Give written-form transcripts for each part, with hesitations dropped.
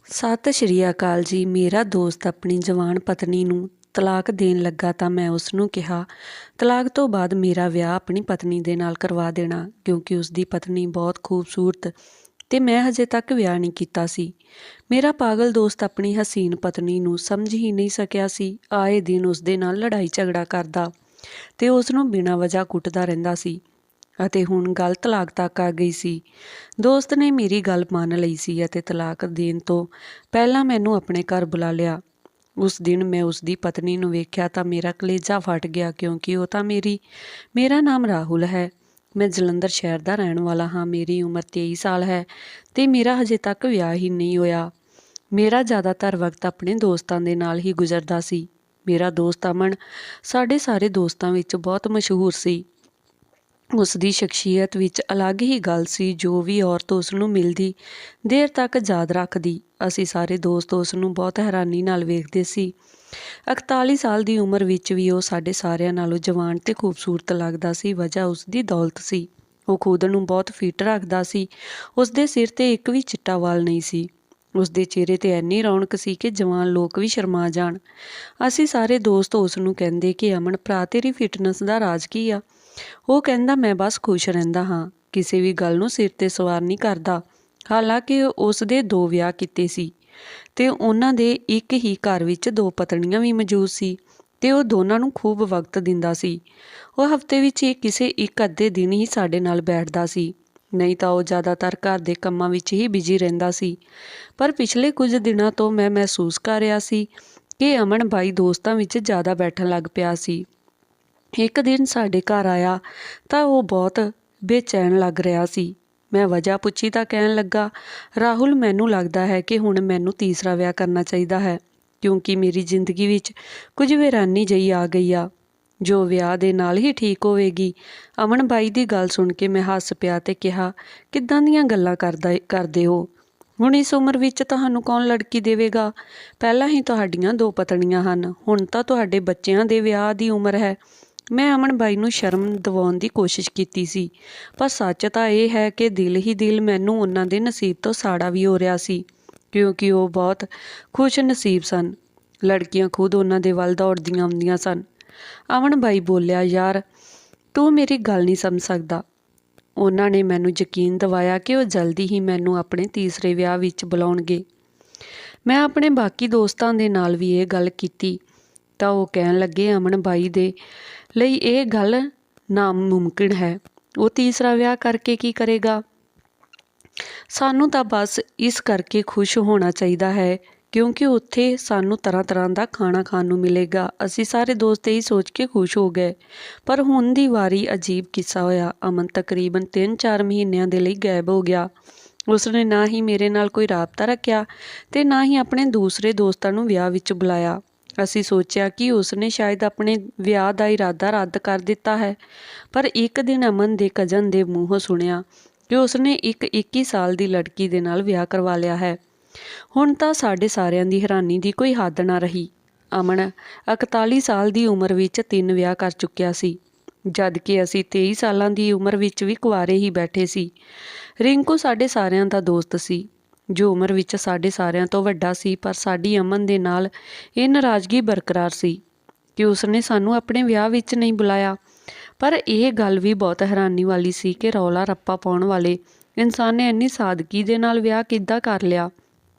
ਸਤਿ ਸ਼੍ਰੀ ਅਕਾਲ ਜੀ। ਮੇਰਾ ਦੋਸਤ ਆਪਣੀ ਜਵਾਨ ਪਤਨੀ ਨੂੰ ਤਲਾਕ ਦੇਣ ਲੱਗਾ ਤਾਂ ਮੈਂ ਉਸ ਨੂੰ ਕਿਹਾ, ਤਲਾਕ ਤੋਂ ਬਾਅਦ ਮੇਰਾ ਵਿਆਹ ਆਪਣੀ ਪਤਨੀ ਦੇ ਨਾਲ ਕਰਵਾ ਦੇਣਾ, ਕਿਉਂਕਿ ਉਸ ਦੀ ਪਤਨੀ ਬਹੁਤ ਖੂਬਸੂਰਤ ਤੇ ਮੈਂ ਹਜੇ ਤੱਕ ਵਿਆਹ ਨਹੀਂ ਕੀਤਾ ਸੀ। ਮੇਰਾ ਪਾਗਲ ਦੋਸਤ ਆਪਣੀ ਹਸੀਨ ਪਤਨੀ ਨੂੰ ਸਮਝ ਹੀ ਨਹੀਂ ਸਕਿਆ ਸੀ। ਆਏ ਦਿਨ ਉਸ ਦੇ ਨਾਲ ਲੜਾਈ ਝਗੜਾ ਕਰਦਾ ਤੇ ਉਸ ਨੂੰ ਬਿਨਾਂ ਵਜ੍ਹਾ ਕੁੱਟਦਾ ਰਹਿੰਦਾ ਸੀ ਅਤੇ ਹੁਣ ਗੱਲ ਤਲਾਕ ਤੱਕ ਆ ਗਈ ਸੀ। ਦੋਸਤ ਨੇ ਮੇਰੀ ਗੱਲ ਮੰਨ ਲਈ ਸੀ ਅਤੇ ਤਲਾਕ ਦੇਣ ਤੋਂ ਪਹਿਲਾਂ ਮੈਨੂੰ ਆਪਣੇ ਘਰ ਬੁਲਾ ਲਿਆ। ਉਸ ਦਿਨ ਮੈਂ ਉਸ ਦੀ ਪਤਨੀ ਨੂੰ ਵੇਖਿਆ ਤਾਂ ਮੇਰਾ ਕਲੇਜਾ ਫਟ ਗਿਆ, ਕਿਉਂਕਿ ਉਹ ਤਾਂ ਮੇਰਾ ਨਾਮ ਰਾਹੁਲ ਹੈ। ਮੈਂ ਜਲੰਧਰ ਸ਼ਹਿਰ ਦਾ ਰਹਿਣ ਵਾਲਾ ਹਾਂ। ਮੇਰੀ ਉਮਰ 23 ਸਾਲ ਹੈ ਤੇ ਮੇਰਾ ਹਜੇ ਤੱਕ ਵਿਆਹ ਹੀ ਨਹੀਂ ਹੋਇਆ। ਮੇਰਾ ਜ਼ਿਆਦਾਤਰ ਵਕਤ ਆਪਣੇ ਦੋਸਤਾਂ ਦੇ ਨਾਲ ਹੀ ਗੁਜ਼ਰਦਾ ਸੀ। ਮੇਰਾ ਦੋਸਤ ਅਮਨ ਸਾਡੇ ਸਾਰੇ ਦੋਸਤਾਂ ਵਿੱਚ ਬਹੁਤ ਮਸ਼ਹੂਰ ਸੀ। ਉਸ ਦੀ ਸ਼ਖਸੀਅਤ ਵਿੱਚ ਅਲੱਗ ਹੀ ਗੱਲ ਸੀ। ਜੋ ਵੀ ਔਰਤ ਉਸ ਨੂੰ ਮਿਲਦੀ ਦੇਰ ਤੱਕ ਯਾਦ ਰੱਖਦੀ। ਅਸੀਂ ਸਾਰੇ ਦੋਸਤ ਉਸ ਨੂੰ ਬਹੁਤ ਹੈਰਾਨੀ ਨਾਲ ਵੇਖਦੇ ਸੀ। 41 ਸਾਲ ਦੀ ਉਮਰ ਵਿੱਚ ਵੀ ਉਹ ਸਾਡੇ ਸਾਰਿਆਂ ਨਾਲੋਂ ਜਵਾਨ ਤੇ ਖੂਬਸੂਰਤ ਲੱਗਦਾ ਸੀ। ਵਜ੍ਹਾ ਉਸ ਦੀ ਦੌਲਤ ਸੀ। ਉਹ ਖੁਦ ਨੂੰ ਬਹੁਤ ਫਿੱਟ ਰੱਖਦਾ ਸੀ। ਉਸ ਦੇ ਸਿਰ ਤੇ ਇੱਕ ਵੀ ਚਿੱਟਾ ਵਾਲ ਨਹੀਂ ਸੀ। ਉਸ ਦੇ ਚਿਹਰੇ ਤੇ ਇੰਨੀ ਰੌਣਕ ਸੀ ਕਿ ਜਵਾਨ ਲੋਕ ਵੀ ਸ਼ਰਮਾ ਜਾਣ। ਅਸੀਂ ਸਾਰੇ ਦੋਸਤ ਉਸ ਨੂੰ ਕਹਿੰਦੇ ਕਿ ਅਮਨ ਭਰਾ, ਤੇਰੀ ਫਿਟਨੈਸ ਦਾ ਰਾਜ਼ ਕੀ ਆ? ਉਹ ਕਹਿੰਦਾ, ਮੈਂ ਬਸ ਖੁਸ਼ ਰਹਿੰਦਾ ਹਾਂ, ਕਿਸੇ ਵੀ ਗੱਲ ਨੂੰ ਸਿਰ ਤੇ ਸਵਾਰ ਨਹੀਂ ਕਰਦਾ। ਹਾਲਾਂਕਿ ਉਸ ਦੇ 2 ਵਿਆਹ ਕੀਤੇ ਸੀ ਤੇ ਉਹਨਾਂ ਦੇ ਇੱਕ ਹੀ ਘਰ ਵਿੱਚ 2 ਪਤਨੀਆਂ ਵੀ ਮੌਜੂਦ ਸੀ ਤੇ ਉਹ ਦੋਨਾਂ ਨੂੰ ਖੂਬ ਵਕਤ ਦਿੰਦਾ ਸੀ। ਉਹ ਹਫ਼ਤੇ ਵਿੱਚ ਕਿਸੇ ਇੱਕ ਅੱਧੇ ਦਿਨ ਹੀ ਸਾਡੇ ਨਾਲ ਬੈਠਦਾ ਸੀ, ਨਹੀਂ ਤਾਂ ਉਹ ਜ਼ਿਆਦਾਤਰ ਘਰ ਦੇ ਕੰਮਾਂ ਵਿੱਚ ਹੀ ਬਿਜੀ ਰਹਿੰਦਾ ਸੀ। ਪਰ ਪਿਛਲੇ ਕੁਝ ਦਿਨਾਂ ਤੋਂ ਮੈਂ ਮਹਿਸੂਸ ਕਰ ਰਿਹਾ ਸੀ ਕਿ ਅਮਨ ਬਾਈ ਦੋਸਤਾਂ ਵਿੱਚ ਜ਼ਿਆਦਾ ਬੈਠਣ ਲੱਗ ਪਿਆ ਸੀ। ਇੱਕ ਦਿਨ ਸਾਡੇ ਘਰ ਆਇਆ ਤਾਂ ਉਹ ਬਹੁਤ ਬੇਚੈਨ ਲੱਗ ਰਿਹਾ ਸੀ। ਮੈਂ ਵਜ੍ਹਾ ਪੁੱਛੀ ਤਾਂ ਕਹਿਣ ਲੱਗਾ, ਰਾਹੁਲ, ਮੈਨੂੰ ਲੱਗਦਾ ਹੈ ਕਿ ਹੁਣ ਮੈਨੂੰ ਤੀਸਰਾ ਵਿਆਹ ਕਰਨਾ ਚਾਹੀਦਾ ਹੈ, ਕਿਉਂਕਿ ਮੇਰੀ ਜ਼ਿੰਦਗੀ ਵਿੱਚ ਕੁਝ ਵੀਰਾਨੀ ਜਿਹੀ ਆ ਗਈ ਆ, ਜੋ ਵਿਆਹ ਦੇ ਨਾਲ ਹੀ ਠੀਕ ਹੋਵੇਗੀ। ਅਮਨ ਬਾਈ ਦੀ ਗੱਲ ਸੁਣ ਕੇ ਮੈਂ ਹੱਸ ਪਿਆ ਤੇ ਕਿਹਾ, ਕਿੱਦਾਂ ਦੀਆਂ ਗੱਲਾਂ ਕਰਦੇ ਹੋ? ਹੁਣ ਇਸ ਉਮਰ ਵਿੱਚ ਤੁਹਾਨੂੰ ਕੌਣ ਲੜਕੀ ਦੇਵੇਗਾ? ਪਹਿਲਾਂ ਹੀ ਤੁਹਾਡੀਆਂ 2 ਪਤਨੀਆਂ ਹਨ, ਹੁਣ ਤਾਂ ਤੁਹਾਡੇ ਬੱਚਿਆਂ ਦੇ ਵਿਆਹ ਦੀ ਉਮਰ ਹੈ। ਮੈਂ ਅਮਨ ਬਾਈ ਨੂੰ ਸ਼ਰਮ ਦਿਵਾਉਣ ਦੀ ਕੋਸ਼ਿਸ਼ ਕੀਤੀ ਸੀ, ਪਰ ਸੱਚ ਤਾਂ ਇਹ ਹੈ ਕਿ ਦਿਲ ਹੀ ਦਿਲ ਮੈਨੂੰ ਉਹਨਾਂ ਦੇ ਨਸੀਬ ਤੋਂ ਸਾੜਾ ਵੀ ਹੋ ਰਿਹਾ ਸੀ, ਕਿਉਂਕਿ ਉਹ ਬਹੁਤ ਖੁਸ਼ ਨਸੀਬ ਸਨ। ਲੜਕੀਆਂ ਖੁਦ ਉਹਨਾਂ ਦੇ ਵੱਲ ਦੌੜਦੀਆਂ ਆਉਂਦੀਆਂ ਸਨ। ਅਮਨ ਬਾਈ ਬੋਲਿਆ, ਯਾਰ ਤੂੰ ਮੇਰੀ ਗੱਲ ਨਹੀਂ ਸਮਝ ਸਕਦਾ। ਉਹਨਾਂ ਨੇ ਮੈਨੂੰ ਯਕੀਨ ਦਿਵਾਇਆ ਕਿ ਉਹ ਜਲਦੀ ਹੀ ਮੈਨੂੰ ਆਪਣੇ ਤੀਸਰੇ ਵਿਆਹ ਵਿੱਚ ਬੁਲਾਉਣਗੇ। ਮੈਂ ਆਪਣੇ ਬਾਕੀ ਦੋਸਤਾਂ ਦੇ ਨਾਲ ਵੀ ਇਹ ਗੱਲ ਕੀਤੀ ਤਾਂ ਉਹ ਕਹਿਣ ਲੱਗੇ, ਅਮਨ ਬਾਈ ਦੇ ਲਈ ਇਹ ਗੱਲ ਨਾਮੁਮਕਿਨ ਹੈ। ਉਹ ਤੀਸਰਾ ਵਿਆਹ ਕਰਕੇ ਕੀ ਕਰੇਗਾ? ਸਾਨੂੰ ਤਾਂ ਬਸ ਇਸ ਕਰਕੇ ਖੁਸ਼ ਹੋਣਾ ਚਾਹੀਦਾ ਹੈ ਕਿਉਂਕਿ ਉੱਥੇ ਸਾਨੂੰ ਤਰ੍ਹਾਂ ਤਰ੍ਹਾਂ ਦਾ ਖਾਣਾ ਖਾਣ ਨੂੰ ਮਿਲੇਗਾ। ਅਸੀਂ ਸਾਰੇ ਦੋਸਤ ਇਹੀ ਸੋਚ ਕੇ ਖੁਸ਼ ਹੋ ਗਏ। ਪਰ ਹੁਣ ਦੀ ਵਾਰੀ ਅਜੀਬ ਕਿੱਸਾ ਹੋਇਆ। ਅਮਨ ਤਕਰੀਬਨ 3-4 ਮਹੀਨਿਆਂ ਦੇ ਲਈ ਗਾਇਬ ਹੋ ਗਿਆ। ਉਸਨੇ ਨਾ ਹੀ ਮੇਰੇ ਨਾਲ ਕੋਈ ਰਾਬਤਾ ਰੱਖਿਆ ਤੇ ਨਾ ਹੀ ਆਪਣੇ ਦੂਸਰੇ ਦੋਸਤਾਂ ਨੂੰ ਵਿਆਹ ਵਿੱਚ ਬੁਲਾਇਆ। ਅਸੀਂ ਸੋਚਿਆ ਕਿ ਉਸਨੇ ਸ਼ਾਇਦ ਆਪਣੇ ਵਿਆਹ ਦਾ ਇਰਾਦਾ ਰੱਦ ਕਰ ਦਿੱਤਾ ਹੈ, ਪਰ ਇੱਕ ਦਿਨ ਅਮਨ ਦੇ ਕਜ਼ਨ ਦੇ ਮੂੰਹੋਂ ਸੁਣਿਆ ਕਿ ਉਸਨੇ ਇੱਕ 21 ਸਾਲ ਦੀ ਲੜਕੀ ਦੇ ਨਾਲ ਵਿਆਹ ਕਰਵਾ ਲਿਆ ਹੈ। ਹੁਣ ਤਾਂ ਸਾਡੇ ਸਾਰਿਆਂ ਦੀ ਹੈਰਾਨੀ ਦੀ ਕੋਈ ਹੱਦ ਨਾ ਰਹੀ। ਅਮਨ 41 ਸਾਲ ਦੀ ਉਮਰ ਵਿੱਚ 3 ਵਿਆਹ ਕਰ ਚੁੱਕਿਆ ਸੀ, ਜਦ ਕਿ ਅਸੀਂ 23 ਸਾਲਾਂ ਦੀ ਉਮਰ ਵਿੱਚ ਵੀ ਕੁਆਰੇ ਹੀ ਬੈਠੇ ਸੀ। ਰਿੰਕੂ ਸਾਡੇ ਸਾਰਿਆਂ ਦਾ ਦੋਸਤ ਸੀ, ਜੋ ਉਮਰ ਵਿੱਚ ਸਾਡੇ ਸਾਰਿਆਂ ਤੋਂ ਵੱਡਾ ਸੀ, ਪਰ ਸਾਡੀ ਅਮਨ ਦੇ ਨਾਲ ਇਹ ਨਾਰਾਜ਼ਗੀ ਬਰਕਰਾਰ ਸੀ ਕਿ ਉਸਨੇ ਸਾਨੂੰ ਆਪਣੇ ਵਿਆਹ ਵਿੱਚ ਨਹੀਂ ਬੁਲਾਇਆ। ਪਰ ਇਹ ਗੱਲ ਵੀ ਬਹੁਤ ਹੈਰਾਨੀ ਵਾਲੀ ਸੀ ਕਿ ਰੌਲਾ ਰੱਪਾ ਪਾਉਣ ਵਾਲੇ ਇਨਸਾਨ ਨੇ ਇੰਨੀ ਸਾਦਗੀ ਦੇ ਨਾਲ ਵਿਆਹ ਕਿੱਦਾਂ ਕਰ ਲਿਆ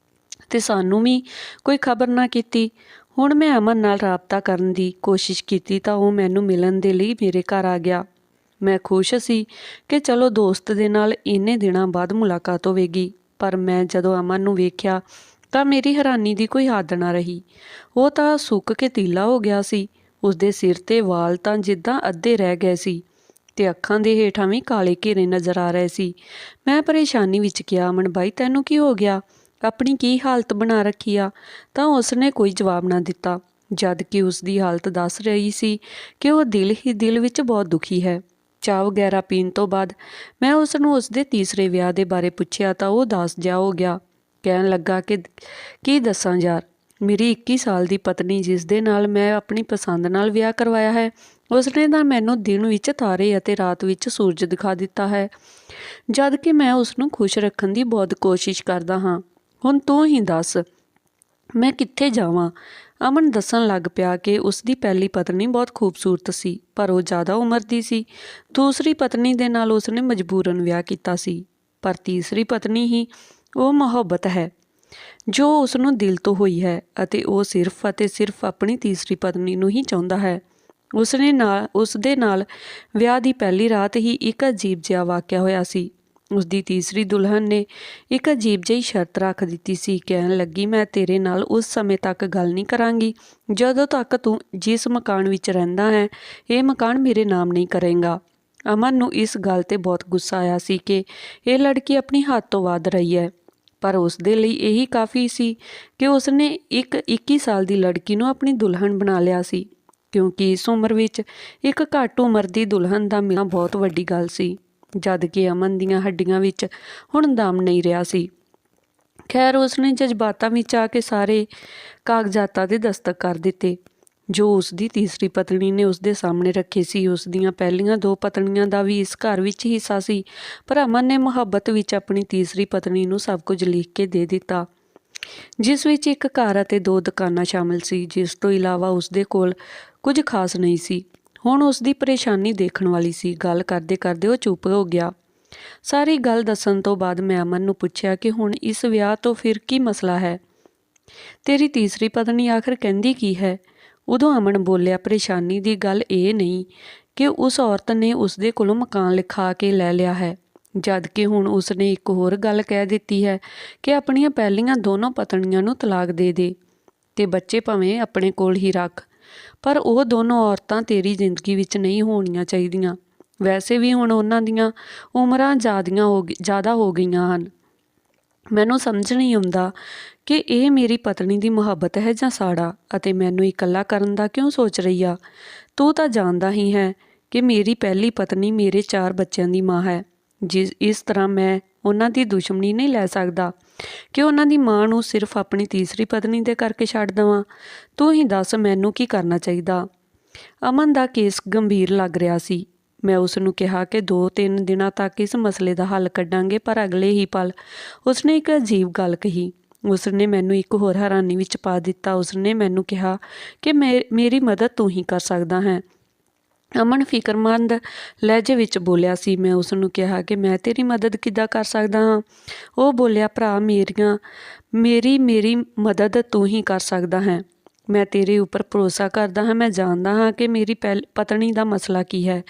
ਤੇ ਸਾਨੂੰ ਵੀ ਕੋਈ ਖਬਰ ਨਾ ਕੀਤੀ। ਹੁਣ ਮੈਂ ਅਮਨ ਨਾਲ ਰਾਬਤਾ ਕਰਨ ਦੀ ਕੋਸ਼ਿਸ਼ ਕੀਤੀ ਤਾਂ ਉਹ ਮੈਨੂੰ ਮਿਲਣ ਦੇ ਲਈ ਮੇਰੇ ਘਰ ਆ ਗਿਆ। ਮੈਂ ਖੁਸ਼ ਸੀ ਕਿ ਚਲੋ ਦੋਸਤ ਦੇ ਨਾਲ ਇੰਨੇ ਦਿਨਾਂ ਬਾਅਦ ਮੁਲਾਕਾਤ ਹੋਵੇਗੀ, ਪਰ ਮੈਂ ਜਦੋਂ ਅਮਨ ਨੂੰ ਵੇਖਿਆ ਤਾਂ ਮੇਰੀ ਹੈਰਾਨੀ ਦੀ ਕੋਈ ਹੱਦ ਨਾ ਰਹੀ। ਉਹ ਤਾਂ ਸੁੱਕ ਕੇ ਤੀਲਾ ਹੋ ਗਿਆ ਸੀ। ਉਸਦੇ ਸਿਰ ਤੇ ਵਾਲ ਤਾਂ ਜਿੱਦਾਂ ਅੱਧੇ ਰਹਿ ਗਏ ਸੀ ਤੇ ਅੱਖਾਂ ਦੇ ਹੇਠਾਂ ਵੀ ਕਾਲੇ ਘੇਰੇ ਨਜ਼ਰ ਆ ਰਹੇ ਸੀ। ਮੈਂ ਪਰੇਸ਼ਾਨੀ ਵਿੱਚ ਕਿਹਾ, ਅਮਨ ਬਾਈ, ਤੈਨੂੰ ਕੀ ਹੋ ਗਿਆ? ਆਪਣੀ ਕੀ ਹਾਲਤ ਬਣਾ ਰੱਖੀ ਆ? ਤਾਂ ਉਸਨੇ ਕੋਈ ਜਵਾਬ ਨਾ ਦਿੱਤਾ, ਜਦ ਕਿ ਉਸਦੀ ਹਾਲਤ ਦੱਸ ਰਹੀ ਸੀ ਕਿ ਉਹ ਦਿਲ ਹੀ ਦਿਲ ਵਿੱਚ ਬਹੁਤ ਦੁਖੀ ਹੈ। ਚਾਹ ਵਗੈਰਾ ਪੀਣ ਤੋਂ ਬਾਅਦ ਮੈਂ ਉਸਨੂੰ ਉਸਦੇ ਤੀਸਰੇ ਵਿਆਹ ਦੇ ਬਾਰੇ ਪੁੱਛਿਆ ਤਾਂ ਉਹ ਉਦਾਸ ਜਿਹਾ ਹੋ ਗਿਆ। ਕਹਿਣ ਲੱਗਾ ਕਿ ਕੀ ਦੱਸਾਂ ਯਾਰ, ਮੇਰੀ 21 ਸਾਲ ਦੀ ਪਤਨੀ, ਜਿਸ ਦੇ ਨਾਲ ਮੈਂ ਆਪਣੀ ਪਸੰਦ ਨਾਲ ਵਿਆਹ ਕਰਵਾਇਆ ਹੈ, ਉਸਨੇ ਤਾਂ ਮੈਨੂੰ ਦਿਨ ਵਿੱਚ ਤਾਰੇ ਅਤੇ ਰਾਤ ਵਿੱਚ ਸੂਰਜ ਦਿਖਾ ਦਿੱਤਾ ਹੈ, ਜਦ ਕਿ ਮੈਂ ਉਸਨੂੰ ਖੁਸ਼ ਰੱਖਣ ਦੀ ਬਹੁਤ ਕੋਸ਼ਿਸ਼ ਕਰਦਾ ਹਾਂ। ਹੁਣ ਤੂੰ ਹੀ ਦੱਸ ਮੈਂ ਕਿੱਥੇ ਜਾਵਾਂ। ਅਮਨ ਦੱਸਣ ਲੱਗ ਪਿਆ ਕਿ ਉਸਦੀ ਪਹਿਲੀ ਪਤਨੀ ਬਹੁਤ ਖੂਬਸੂਰਤ ਸੀ, ਪਰ ਉਹ ਜ਼ਿਆਦਾ ਉਮਰ ਦੀ ਸੀ। ਦੂਸਰੀ ਪਤਨੀ ਦੇ ਨਾਲ ਉਸਨੇ ਮਜਬੂਰਨ ਵਿਆਹ ਕੀਤਾ ਸੀ, ਪਰ ਤੀਸਰੀ ਪਤਨੀ ਹੀ ਉਹ ਮੁਹੱਬਤ ਹੈ ਜੋ ਉਸਨੂੰ ਦਿਲ ਤੋਂ ਹੋਈ ਹੈ, ਅਤੇ ਉਹ ਸਿਰਫ ਅਤੇ ਸਿਰਫ ਆਪਣੀ ਤੀਸਰੀ ਪਤਨੀ ਨੂੰ ਹੀ ਚਾਹੁੰਦਾ ਹੈ। ਉਸਦੇ ਨਾਲ ਵਿਆਹ ਦੀ ਪਹਿਲੀ ਰਾਤ ਹੀ ਇੱਕ ਅਜੀਬ ਜਿਹਾ ਵਾਕਿਆ ਹੋਇਆ ਸੀ। ਉਸਦੀ ਤੀਸਰੀ ਦੁਲਹਨ ਨੇ ਇੱਕ ਅਜੀਬ ਜਿਹੀ ਸ਼ਰਤ ਰੱਖ ਦਿੱਤੀ ਸੀ। ਕਹਿਣ ਲੱਗੀ, ਮੈਂ ਤੇਰੇ ਨਾਲ ਉਸ ਸਮੇਂ ਤੱਕ ਗੱਲ ਨਹੀਂ ਕਰਾਂਗੀ ਜਦੋਂ ਤੱਕ ਤੂੰ ਜਿਸ ਮਕਾਨ ਵਿੱਚ ਰਹਿੰਦਾ ਹੈ ਇਹ ਮਕਾਨ ਮੇਰੇ ਨਾਮ ਨਹੀਂ ਕਰੇਗਾ। ਅਮਨ ਨੂੰ ਇਸ ਗੱਲ 'ਤੇ ਬਹੁਤ ਗੁੱਸਾ ਆਇਆ ਸੀ ਕਿ ਇਹ ਲੜਕੀ ਆਪਣੀ ਹੱਦ ਤੋਂ ਵੱਧ ਰਹੀ ਹੈ, ਪਰ ਉਸਦੇ ਲਈ ਇਹੀ ਕਾਫੀ ਸੀ ਕਿ ਉਸਨੇ ਇੱਕ 21 ਸਾਲ ਦੀ ਲੜਕੀ ਨੂੰ ਆਪਣੀ ਦੁਲਹਨ ਬਣਾ ਲਿਆ ਸੀ, ਕਿਉਂਕਿ ਇਸ ਉਮਰ ਵਿੱਚ ਇੱਕ ਘੱਟ ਉਮਰ ਦੀ ਦੁਲਹਨ ਦਾ ਮਿਲਣਾ ਬਹੁਤ ਵੱਡੀ ਗੱਲ ਸੀ, ਜਦ ਕਿ ਅਮਨ ਦੀਆਂ ਹੱਡੀਆਂ ਵਿੱਚ ਹੁਣ ਦਮ ਨਹੀਂ ਰਿਹਾ ਸੀ। ਖੈਰ, ਉਸਨੇ ਜਜ਼ਬਾਤਾਂ ਵਿੱਚ ਆ ਕੇ ਸਾਰੇ ਕਾਗਜ਼ਾਤਾਂ 'ਤੇ ਦਸਤਖਤ ਕਰ ਦਿੱਤੇ ਜੋ ਉਸਦੀ ਤੀਸਰੀ ਪਤਨੀ ਨੇ ਉਸਦੇ ਸਾਹਮਣੇ ਰੱਖੇ ਸੀ। ਉਸਦੀਆਂ ਪਹਿਲੀਆਂ 2 ਪਤਨੀਆਂ ਦਾ ਵੀ ਇਸ ਘਰ ਵਿੱਚ ਹਿੱਸਾ ਸੀ, ਪਰ ਅਮਨ ਨੇ ਮੁਹੱਬਤ ਵਿੱਚ ਆਪਣੀ ਤੀਸਰੀ ਪਤਨੀ ਨੂੰ ਸਭ ਕੁਝ ਲਿਖ ਕੇ ਦੇ ਦਿੱਤਾ, ਜਿਸ ਵਿੱਚ ਇੱਕ ਘਰ ਅਤੇ 2 ਦੁਕਾਨਾਂ ਸ਼ਾਮਲ ਸੀ। ਜਿਸ ਤੋਂ ਇਲਾਵਾ ਉਸਦੇ ਕੋਲ ਕੁਝ ਖਾਸ ਨਹੀਂ ਸੀ। ਹੁਣ ਉਸਦੀ ਪਰੇਸ਼ਾਨੀ ਦੇਖਣ ਵਾਲੀ ਸੀ। ਗੱਲ ਕਰਦੇ ਕਰਦੇ ਉਹ ਚੁੱਪ ਹੋ ਗਿਆ। ਸਾਰੀ ਗੱਲ ਦੱਸਣ ਤੋਂ ਬਾਅਦ ਮੈਂ ਅਮਨ ਨੂੰ ਪੁੱਛਿਆ ਕਿ ਹੁਣ ਇਸ ਵਿਆਹ ਤੋਂ ਫਿਰ ਕੀ ਮਸਲਾ ਹੈ? ਤੇਰੀ ਤੀਸਰੀ ਪਤਨੀ ਆਖਰ ਕਹਿੰਦੀ ਕੀ ਹੈ? ਉਦੋਂ ਅਮਨ ਬੋਲਿਆ, ਪਰੇਸ਼ਾਨੀ ਦੀ ਗੱਲ ਇਹ ਨਹੀਂ ਕਿ ਉਸ ਔਰਤ ਨੇ ਉਸਦੇ ਕੋਲੋਂ ਮਕਾਨ ਲਿਖਾ ਕੇ ਲੈ ਲਿਆ ਹੈ, ਜਦ ਕਿ ਹੁਣ ਉਸਨੇ ਇੱਕ ਹੋਰ ਗੱਲ ਕਹਿ ਦਿੱਤੀ ਹੈ ਕਿ ਆਪਣੀਆਂ ਪਹਿਲੀਆਂ ਦੋਨੋਂ ਪਤਨੀਆਂ ਨੂੰ ਤਲਾਕ ਦੇ ਦੇ ਤੇ ਬੱਚੇ ਭਾਵੇਂ ਆਪਣੇ ਕੋਲ ਹੀ ਰੱਖ, ਪਰ ਉਹ ਦੋਨੋਂ ਔਰਤਾਂ ਤੇਰੀ ਜ਼ਿੰਦਗੀ ਵਿੱਚ ਨਹੀਂ ਹੋਣੀਆਂ ਚਾਹੀਦੀਆਂ। ਵੈਸੇ ਵੀ ਹੁਣ ਉਹਨਾਂ ਦੀਆਂ ਉਮਰਾਂ ਜ਼ਿਆਦਾ ਹੋ ਗਈਆਂ ਹਨ। ਮੈਨੂੰ ਸਮਝ ਨਹੀਂ ਆਉਂਦਾ ਕਿ ਇਹ ਮੇਰੀ ਪਤਨੀ ਦੀ ਮੁਹੱਬਤ ਹੈ ਜਾਂ ਸਾੜਾ, ਅਤੇ ਮੈਨੂੰ ਇਕੱਲਾ ਕਰਨ ਦਾ ਕਿਉਂ ਸੋਚ ਰਹੀ ਆ। ਤੂੰ ਤਾਂ ਜਾਣਦਾ ਹੀ ਹੈ ਕਿ ਮੇਰੀ ਪਹਿਲੀ ਪਤਨੀ ਮੇਰੇ 4 ਬੱਚਿਆਂ ਦੀ ਮਾਂ ਹੈ। ਇਸ ਤਰ੍ਹਾਂ ਮੈਂ ਉਹਨਾਂ ਦੀ ਦੁਸ਼ਮਣੀ ਨਹੀਂ ਲੈ ਸਕਦਾ ਕਿ ਉਹਨਾਂ ਦੀ ਮਾਂ ਨੂੰ ਸਿਰਫ ਆਪਣੀ ਤੀਸਰੀ ਪਤਨੀ ਦੇ ਕਰਕੇ ਛੱਡ ਦੇਵਾਂ। ਤੂੰ ਹੀ ਦੱਸ ਮੈਨੂੰ ਕੀ ਕਰਨਾ ਚਾਹੀਦਾ। ਅਮਨ ਦਾ ਕੇਸ ਗੰਭੀਰ ਲੱਗ ਰਿਹਾ ਸੀ। ਮੈਂ ਉਸ ਨੂੰ ਕਿਹਾ ਕਿ 2-3 ਦਿਨਾਂ ਤੱਕ ਇਸ ਮਸਲੇ ਦਾ ਹੱਲ ਕੱਢਾਂਗੇ, ਪਰ ਅਗਲੇ ਹੀ ਪਲ ਉਸਨੇ ਇੱਕ ਅਜੀਬ ਗੱਲ ਕਹੀ। ਉਸਨੇ ਮੈਨੂੰ ਇੱਕ ਹੋਰ ਹੈਰਾਨੀ ਵਿੱਚ ਪਾ ਦਿੱਤਾ। ਉਸਨੇ ਮੈਨੂੰ ਕਿਹਾ ਕਿ ਮੇਰੀ ਮਦਦ ਤੂੰ ਹੀ ਕਰ ਸਕਦਾ ਹੈ। ਅਮਨ ਫਿਕਰਮੰਦ ਲਹਿਜੇ ਵਿੱਚ ਬੋਲਿਆ ਸੀ। ਮੈਂ ਉਸ ਨੂੰ ਕਿਹਾ ਕਿ ਮੈਂ ਤੇਰੀ ਮਦਦ ਕਿੱਦਾਂ ਕਰ ਸਕਦਾ ਹਾਂ। ਉਹ ਬੋਲਿਆ, ਭਰਾ ਮੇਰੀ ਮਦਦ ਤੂੰ ਹੀ ਕਰ ਸਕਦਾ ਹੈ। ਮੈਂ ਤੇਰੇ ਉੱਪਰ ਭਰੋਸਾ ਕਰਦਾ ਹਾਂ। ਮੈਂ ਜਾਣਦਾ ਹਾਂ ਕਿ ਮੇਰੀ ਪਤਨੀ ਦਾ ਮਸਲਾ ਕੀ ਹੈ।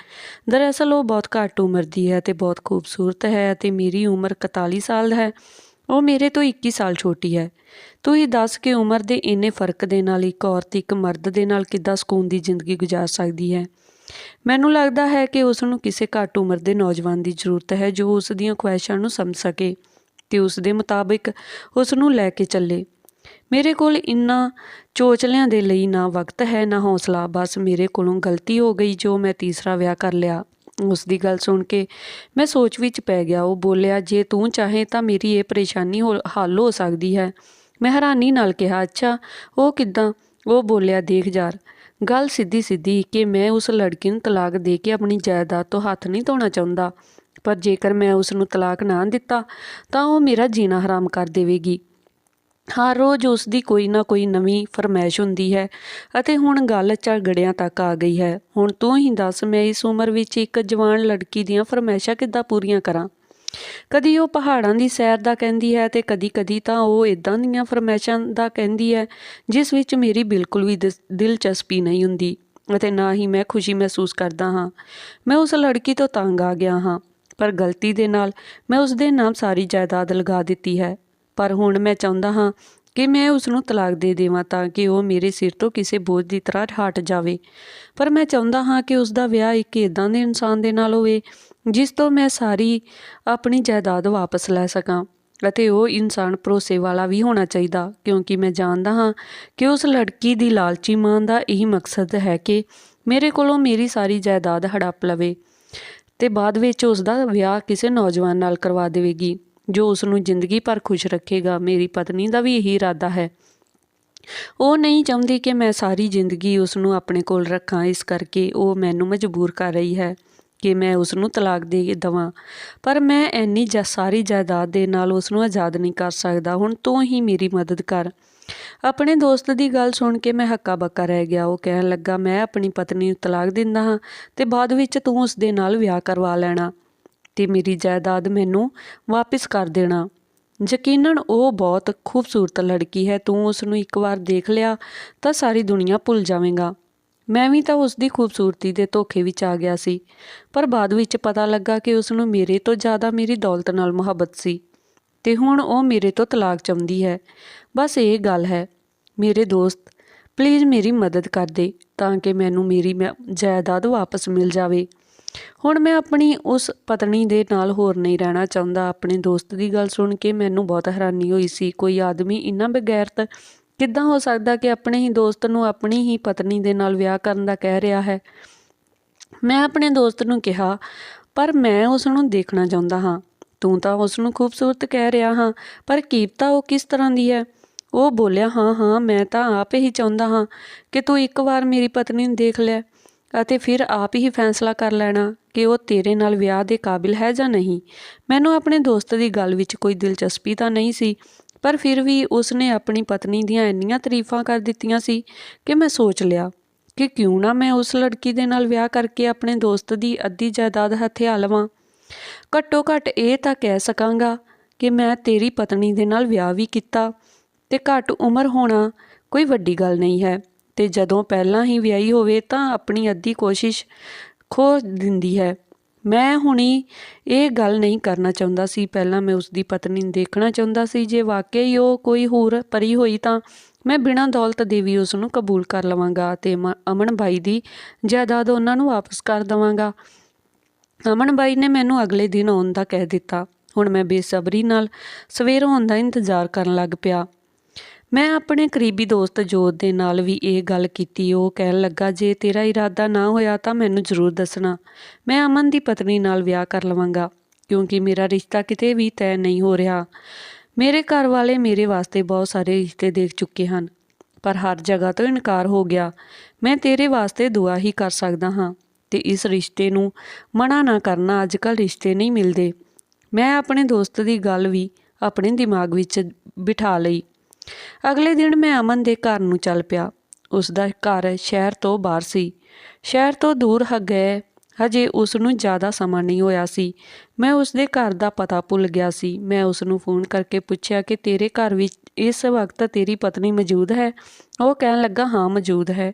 ਦਰਅਸਲ ਉਹ ਬਹੁਤ ਘੱਟ ਉਮਰ ਦੀ ਹੈ ਅਤੇ ਬਹੁਤ ਖੂਬਸੂਰਤ ਹੈ, ਅਤੇ ਮੇਰੀ ਉਮਰ 41 ਸਾਲ ਹੈ। ਉਹ ਮੇਰੇ ਤੋਂ 21 ਸਾਲ ਛੋਟੀ ਹੈ। ਤੂੰ ਹੀ ਦੱਸ ਕਿ ਉਮਰ ਦੇ ਇੰਨੇ ਫਰਕ ਦੇ ਨਾਲ ਇੱਕ ਔਰਤ ਇੱਕ ਮਰਦ ਦੇ ਨਾਲ ਕਿੱਦਾਂ ਸਕੂਨ ਦੀ ਜ਼ਿੰਦਗੀ ਗੁਜ਼ਾਰ ਸਕਦੀ ਹੈ। ਮੈਨੂੰ ਲੱਗਦਾ ਹੈ ਕਿ ਉਸ ਨੂੰ ਕਿਸੇ ਘੱਟ ਉਮਰ ਦੇ ਨੌਜਵਾਨ ਦੀ ਜ਼ਰੂਰਤ ਹੈ ਜੋ ਉਸ ਦੀਆਂ ਖੁਆਇਸ਼ਾਂ ਨੂੰ ਸਮਝ ਸਕੇ ਅਤੇ ਉਸ ਦੇ ਮੁਤਾਬਿਕ ਉਸ ਨੂੰ ਲੈ ਕੇ ਚੱਲੇ। ਮੇਰੇ ਕੋਲ ਇਨ੍ਹਾਂ ਚੋਚਲਿਆਂ ਦੇ ਲਈ ਨਾ ਵਕਤ ਹੈ ਨਾ ਹੌਸਲਾ। ਬਸ ਮੇਰੇ ਕੋਲੋਂ ਗਲਤੀ ਹੋ ਗਈ ਜੋ ਮੈਂ ਤੀਸਰਾ ਵਿਆਹ ਕਰ ਲਿਆ। ਉਸ ਦੀ ਗੱਲ ਸੁਣ ਕੇ ਮੈਂ ਸੋਚ ਵਿੱਚ ਪੈ ਗਿਆ। ਉਹ ਬੋਲਿਆ, ਜੇ ਤੂੰ ਚਾਹੇ ਤਾਂ ਮੇਰੀ ਇਹ ਪਰੇਸ਼ਾਨੀ ਹੱਲ ਹੋ ਸਕਦੀ ਹੈ। ਮੈਂ ਹੈਰਾਨੀ ਨਾਲ ਕਿਹਾ, ਅੱਛਾ ਉਹ ਕਿੱਦਾਂ? ਉਹ ਬੋਲਿਆ, ਦੇਖ ਯਾਰ, ਗੱਲ ਸਿੱਧੀ ਕਿ ਮੈਂ ਉਸ ਲੜਕੀ ਨੂੰ ਤਲਾਕ ਦੇ ਕੇ ਆਪਣੀ ਜਾਇਦਾਦ ਤੋਂ ਹੱਥ ਨਹੀਂ ਧੋਣਾ ਚਾਹੁੰਦਾ, ਪਰ ਜੇਕਰ ਮੈਂ ਉਸ ਨੂੰ ਤਲਾਕ ਨਾ ਦਿੱਤਾ ਤਾਂ ਉਹ ਮੇਰਾ ਜੀਣਾ ਹਰਾਮ ਕਰ ਦੇਵੇਗੀ। ਹਰ ਰੋਜ਼ ਉਸ ਦੀ ਕੋਈ ਨਾ ਕੋਈ ਨਵੀਂ ਫਰਮਾਇਸ਼ ਹੁੰਦੀ ਹੈ, ਅਤੇ ਹੁਣ ਗੱਲ ਝਗੜਿਆਂ ਤੱਕ ਆ ਗਈ ਹੈ। ਹੁਣ ਤੂੰ ਹੀ ਦੱਸ, ਮੈਂ ਇਸ ਉਮਰ ਵਿੱਚ ਇੱਕ ਜਵਾਨ ਲੜਕੀ ਦੀਆਂ ਫਰਮਾਇਸ਼ਾਂ ਕਿੱਦਾਂ ਪੂਰੀਆਂ ਕਰਾਂ? ਕਦੀ ਉਹ ਪਹਾੜਾਂ ਦੀ ਸੈਰ ਦਾ ਕਹਿੰਦੀ ਹੈ ਅਤੇ ਕਦੀ ਤਾਂ ਉਹ ਇੱਦਾਂ ਦੀਆਂ ਫਰਮਾਇਸ਼ਾਂ ਦਾ ਕਹਿੰਦੀ ਹੈ ਜਿਸ ਵਿੱਚ ਮੇਰੀ ਬਿਲਕੁਲ ਵੀ ਦਿਲਚਸਪੀ ਨਹੀਂ ਹੁੰਦੀ, ਅਤੇ ਨਾ ਹੀ ਮੈਂ ਖੁਸ਼ੀ ਮਹਿਸੂਸ ਕਰਦਾ ਹਾਂ। ਮੈਂ ਉਸ ਲੜਕੀ ਤੋਂ ਤੰਗ ਆ ਗਿਆ ਹਾਂ, ਪਰ ਗਲਤੀ ਦੇ ਨਾਲ ਮੈਂ ਉਸ ਦੇ ਨਾਮ ਸਾਰੀ ਜਾਇਦਾਦ ਲਗਾ ਦਿੱਤੀ ਹੈ। ਪਰ ਹੁਣ ਮੈਂ ਚਾਹੁੰਦਾ ਹਾਂ ਕਿ ਮੈਂ ਉਸ ਨੂੰ ਤਲਾਕ ਦੇ ਦੇਵਾਂ ਤਾਂ ਕਿ ਉਹ ਮੇਰੇ ਸਿਰ ਤੋਂ ਕਿਸੇ ਬੋਝ ਦੀ ਤਰ੍ਹਾਂ ਹਟ ਜਾਵੇ, ਪਰ ਮੈਂ ਚਾਹੁੰਦਾ ਹਾਂ ਕਿ ਉਸ ਦਾ ਵਿਆਹ ਇੱਕ ਇੱਦਾਂ ਦੇ ਇਨਸਾਨ ਦੇ ਨਾਲ ਹੋਵੇ ਜਿਸ ਤੋਂ ਮੈਂ ਸਾਰੀ ਆਪਣੀ ਜਾਇਦਾਦ ਵਾਪਸ ਲੈ ਸਕਾਂ, ਅਤੇ ਉਹ ਇਨਸਾਨ ਭਰੋਸੇ ਵਾਲਾ ਵੀ ਹੋਣਾ ਚਾਹੀਦਾ, ਕਿਉਂਕਿ ਮੈਂ ਜਾਣਦਾ ਹਾਂ ਕਿ ਉਸ ਲੜਕੀ ਦੀ ਲਾਲਚੀ ਮਾਂ ਦਾ ਇਹੀ ਮਕਸਦ ਹੈ ਕਿ ਮੇਰੇ ਕੋਲੋਂ ਮੇਰੀ ਸਾਰੀ ਜਾਇਦਾਦ ਹੜੱਪ ਲਵੇ ਅਤੇ ਬਾਅਦ ਵਿੱਚ ਉਸ ਦਾ ਵਿਆਹ ਕਿਸੇ ਨੌਜਵਾਨ ਨਾਲ ਕਰਵਾ ਦੇਵੇਗੀ ਜੋ ਉਸ ਨੂੰ ਜ਼ਿੰਦਗੀ ਭਰ ਖੁਸ਼ ਰੱਖੇਗਾ। ਮੇਰੀ ਪਤਨੀ ਦਾ ਵੀ ਇਹੀ ਇਰਾਦਾ ਹੈ। ਉਹ ਨਹੀਂ ਚਾਹੁੰਦੀ ਕਿ ਮੈਂ ਸਾਰੀ ਜ਼ਿੰਦਗੀ ਉਸ ਨੂੰ ਆਪਣੇ ਕੋਲ ਰੱਖਾਂ, ਇਸ ਕਰਕੇ ਉਹ ਮੈਨੂੰ ਮਜਬੂਰ ਕਰ ਰਹੀ ਹੈ ਕਿ ਮੈਂ ਉਸ ਨੂੰ ਤਲਾਕ ਦੇ ਦੇਵਾਂ, ਪਰ ਮੈਂ ਇੰਨੀ ਸਾਰੀ ਜਾਇਦਾਦ ਦੇ ਨਾਲ ਉਸ ਨੂੰ ਆਜ਼ਾਦ ਨਹੀਂ ਕਰ ਸਕਦਾ। ਹੁਣ ਤੂੰ ਹੀ ਮੇਰੀ ਮਦਦ ਕਰ। ਆਪਣੇ ਦੋਸਤ ਦੀ ਗੱਲ ਸੁਣ ਕੇ ਮੈਂ ਹੱਕਾ ਬੱਕਾ ਰਹਿ ਗਿਆ। ਉਹ ਕਹਿਣ ਲੱਗਾ, ਮੈਂ ਆਪਣੀ ਪਤਨੀ ਨੂੰ ਤਲਾਕ ਦਿੰਦਾ ਹਾਂ ਤੇ ਬਾਅਦ ਵਿੱਚ ਤੂੰ ਉਸ ਦੇ ਨਾਲ ਵਿਆਹ ਕਰਵਾ ਲੈਣਾ ਤੇ ਮੇਰੀ ਜਾਇਦਾਦ ਮੈਨੂੰ ਵਾਪਿਸ ਕਰ ਦੇਣਾ। ਯਕੀਨਨ ਉਹ ਬਹੁਤ ਖੂਬਸੂਰਤ ਲੜਕੀ ਹੈ। ਤੂੰ ਉਸ ਨੂੰ ਇੱਕ ਵਾਰ ਦੇਖ ਲਿਆ ਤਾਂ ਸਾਰੀ ਦੁਨੀਆ ਭੁੱਲ ਜਾਵੇਂਗਾ। ਮੈਂ ਵੀ ਤਾਂ ਉਸ ਦੀ ਖੂਬਸੂਰਤੀ ਦੇ ਧੋਖੇ ਵਿੱਚ ਆ ਗਿਆ ਸੀ, ਪਰ ਬਾਅਦ ਵਿੱਚ ਪਤਾ ਲੱਗਾ ਕਿ ਉਸ ਨੂੰ ਮੇਰੇ ਤੋਂ ਜ਼ਿਆਦਾ ਮੇਰੀ ਦੌਲਤ ਨਾਲ ਮੁਹੱਬਤ ਸੀ ਤੇ ਹੁਣ ਉਹ ਮੇਰੇ ਤੋਂ ਤਲਾਕ ਚਾਹੁੰਦੀ ਹੈ। ਬਸ ਇਹ ਗੱਲ ਹੈ। ਮੇਰੇ ਦੋਸਤ, ਪਲੀਜ਼ ਮੇਰੀ ਮਦਦ ਕਰ ਦੇ ਤਾਂ ਕਿ ਮੈਨੂੰ ਮੇਰੀ ਜਾਇਦਾਦ ਵਾਪਸ ਮਿਲ ਜਾਵੇ। ਹੁਣ ਮੈਂ ਆਪਣੀ ਉਸ ਪਤਨੀ ਦੇ ਨਾਲ ਹੋਰ ਨਹੀਂ ਰਹਿਣਾ ਚਾਹੁੰਦਾ। ਆਪਣੇ ਦੋਸਤ ਦੀ ਗੱਲ ਸੁਣ ਕੇ ਮੈਨੂੰ ਬਹੁਤ ਹੈਰਾਨੀ ਹੋਈ ਸੀ। ਕੋਈ ਆਦਮੀ ਇੰਨਾ ਬੇਗੈਰਤ ਕਿੱਦਾਂ ਹੋ ਸਕਦਾ ਕਿ ਆਪਣੇ ਹੀ ਦੋਸਤ ਨੂੰ ਆਪਣੀ ਹੀ ਪਤਨੀ ਦੇ ਨਾਲ ਵਿਆਹ ਕਰਨ ਦਾ ਕਹਿ ਰਿਹਾ ਹੈ। ਮੈਂ ਆਪਣੇ ਦੋਸਤ ਨੂੰ ਕਿਹਾ, ਪਰ ਮੈਂ ਉਸ ਨੂੰ ਦੇਖਣਾ ਚਾਹੁੰਦਾ ਹਾਂ। ਤੂੰ ਤਾਂ ਉਸ ਨੂੰ ਖੂਬਸੂਰਤ ਕਹਿ ਰਿਹਾ ਹਾਂ, ਪਰ ਕੀ ਪਤਾ ਉਹ ਕਿਸ ਤਰ੍ਹਾਂ ਦੀ ਹੈ। ਉਹ ਬੋਲਿਆ, ਹਾਂ ਮੈਂ ਤਾਂ ਆਪ ਹੀ ਚਾਹੁੰਦਾ ਹਾਂ ਕਿ ਤੂੰ ਇੱਕ ਵਾਰ ਮੇਰੀ ਪਤਨੀ ਨੂੰ ਦੇਖ ਲੈ ਅਤੇ ਫਿਰ ਆਪ ਹੀ ਫੈਸਲਾ ਕਰ ਲੈਣਾ ਕਿ ਉਹ ਤੇਰੇ ਨਾਲ ਵਿਆਹ ਦੇ ਕਾਬਿਲ ਹੈ ਜਾਂ ਨਹੀਂ। ਮੈਨੂੰ ਆਪਣੇ ਦੋਸਤ ਦੀ ਗੱਲ ਵਿੱਚ ਕੋਈ ਦਿਲਚਸਪੀ ਤਾਂ ਨਹੀਂ ਸੀ, ਪਰ ਫਿਰ ਵੀ ਉਸਨੇ ਆਪਣੀ ਪਤਨੀ ਦੀਆਂ ਇੰਨੀਆਂ ਤਾਰੀਫਾਂ ਕਰ ਦਿੱਤੀਆਂ ਸੀ ਕਿ ਮੈਂ ਸੋਚ ਲਿਆ ਕਿ ਕਿਉਂ ਨਾ ਮੈਂ ਉਸ ਲੜਕੀ ਦੇ ਨਾਲ ਵਿਆਹ ਕਰਕੇ ਆਪਣੇ ਦੋਸਤ ਦੀ ਅੱਧੀ ਜਾਇਦਾਦ ਹਥਿਆ ਲਵਾਂ। ਘੱਟੋ ਘੱਟ ਇਹ ਤਾਂ ਕਹਿ ਸਕਾਂਗਾ ਕਿ ਮੈਂ ਤੇਰੀ ਪਤਨੀ ਦੇ ਨਾਲ ਵਿਆਹ ਵੀ ਕੀਤਾ ਤੇ ਘੱਟ ਉਮਰ ਹੋਣਾ ਕੋਈ ਵੱਡੀ ਗੱਲ ਨਹੀਂ ਹੈ ਤੇ ਜਦੋਂ ਪਹਿਲਾਂ ਹੀ ਵਿਆਹੀ ਹੋਵੇ ਤਾਂ ਆਪਣੀ ਅੱਧੀ ਕੋਸ਼ਿਸ਼ ਖੋ ਦਿੰਦੀ ਹੈ। ਮੈਂ ਹੁਣੀ ਇਹ ਗੱਲ ਨਹੀਂ ਕਰਨਾ ਚਾਹੁੰਦਾ ਸੀ। ਪਹਿਲਾਂ ਮੈਂ ਉਸ ਦੀ ਪਤਨੀ ਨੂੰ ਦੇਖਣਾ ਚਾਹੁੰਦਾ ਸੀ। ਜੇ ਵਾਕਈ ਉਹ ਕੋਈ ਹੋਰ ਪਰੀ ਹੋਈ ਤਾਂ ਮੈਂ ਬਿਨਾਂ ਦੌਲਤ ਦੇ ਵੀ ਉਸ ਨੂੰ ਕਬੂਲ ਕਰ ਲਵਾਂਗਾ ਅਤੇ ਅਮਨ ਬਾਈ ਦੀ ਜਾਇਦਾਦ ਉਹਨਾਂ ਨੂੰ ਵਾਪਸ ਕਰ ਦੇਵਾਂਗਾ। ਅਮਨ ਬਾਈ ਨੇ ਮੈਨੂੰ ਅਗਲੇ ਦਿਨ ਆਉਣ ਦਾ ਕਹਿ ਦਿੱਤਾ। ਹੁਣ ਮੈਂ ਬੇਸਬਰੀ ਨਾਲ ਸਵੇਰ ਹੋਣ ਦਾ ਇੰਤਜ਼ਾਰ ਕਰਨ ਲੱਗ ਪਿਆ। ਮੈਂ ਆਪਣੇ ਕਰੀਬੀ ਦੋਸਤ ਜੋਤ ਦੇ ਨਾਲ ਵੀ ਇਹ ਗੱਲ ਕੀਤੀ। ਉਹ ਕਹਿਣ ਲੱਗਾ, ਜੇ ਤੇਰਾ ਇਰਾਦਾ ਨਾ ਹੋਇਆ ਤਾਂ ਮੈਨੂੰ ਜ਼ਰੂਰ ਦੱਸਣਾ। ਮੈਂ ਅਮਨ ਦੀ ਪਤਨੀ ਨਾਲ ਵਿਆਹ ਕਰ ਲਵਾਂਗਾ ਕਿਉਂਕਿ ਮੇਰਾ ਰਿਸ਼ਤਾ ਕਿਤੇ ਵੀ ਤੈਅ ਨਹੀਂ ਹੋ ਰਿਹਾ। ਮੇਰੇ ਘਰ ਵਾਲੇ ਮੇਰੇ ਵਾਸਤੇ ਬਹੁਤ ਸਾਰੇ ਰਿਸ਼ਤੇ ਦੇਖ ਚੁੱਕੇ ਹਨ, ਪਰ ਹਰ ਜਗ੍ਹਾ ਤੋਂ ਇਨਕਾਰ ਹੋ ਗਿਆ। ਮੈਂ ਤੇਰੇ ਵਾਸਤੇ ਦੁਆ ਹੀ ਕਰ ਸਕਦਾ ਹਾਂ ਤੇ ਇਸ ਰਿਸ਼ਤੇ ਨੂੰ ਮਨਾ ਨਾ ਕਰਨਾ। ਅੱਜ ਕੱਲ੍ਹ ਰਿਸ਼ਤੇ ਨਹੀਂ ਮਿਲਦੇ। ਮੈਂ ਆਪਣੇ ਦੋਸਤ ਦੀ ਗੱਲ ਵੀ ਆਪਣੇ ਦਿਮਾਗ ਵਿੱਚ ਬਿਠਾ ਲਈ। ਅਗਲੇ ਦਿਨ ਮੈਂ ਅਮਨ ਦੇ ਘਰ ਨੂੰ ਚੱਲ ਪਿਆ। ਉਸ ਦਾ ਘਰ ਸ਼ਹਿਰ ਤੋਂ ਬਾਹਰ ਸੀ। ਸ਼ਹਿਰ ਤੋਂ ਦੂਰ ਗਏ ਹਜੇ ਉਸ ਨੂੰ ਜ਼ਿਆਦਾ ਸਮਾਂ ਨਹੀਂ ਹੋਇਆ ਸੀ। ਮੈਂ ਉਸ ਦੇ ਘਰ ਦਾ ਪਤਾ ਭੁੱਲ ਗਿਆ ਸੀ। ਮੈਂ ਉਸ ਨੂੰ ਫੋਨ ਕਰਕੇ ਪੁੱਛਿਆ ਕਿ ਤੇਰੇ ਘਰ ਵਿੱਚ ਇਸ ਵਕਤ ਤੇਰੀ ਪਤਨੀ ਮੌਜੂਦ ਹੈ। ਉਹ ਕਹਿਣ ਲੱਗਾ, ਹਾਂ ਮੌਜੂਦ ਹੈ।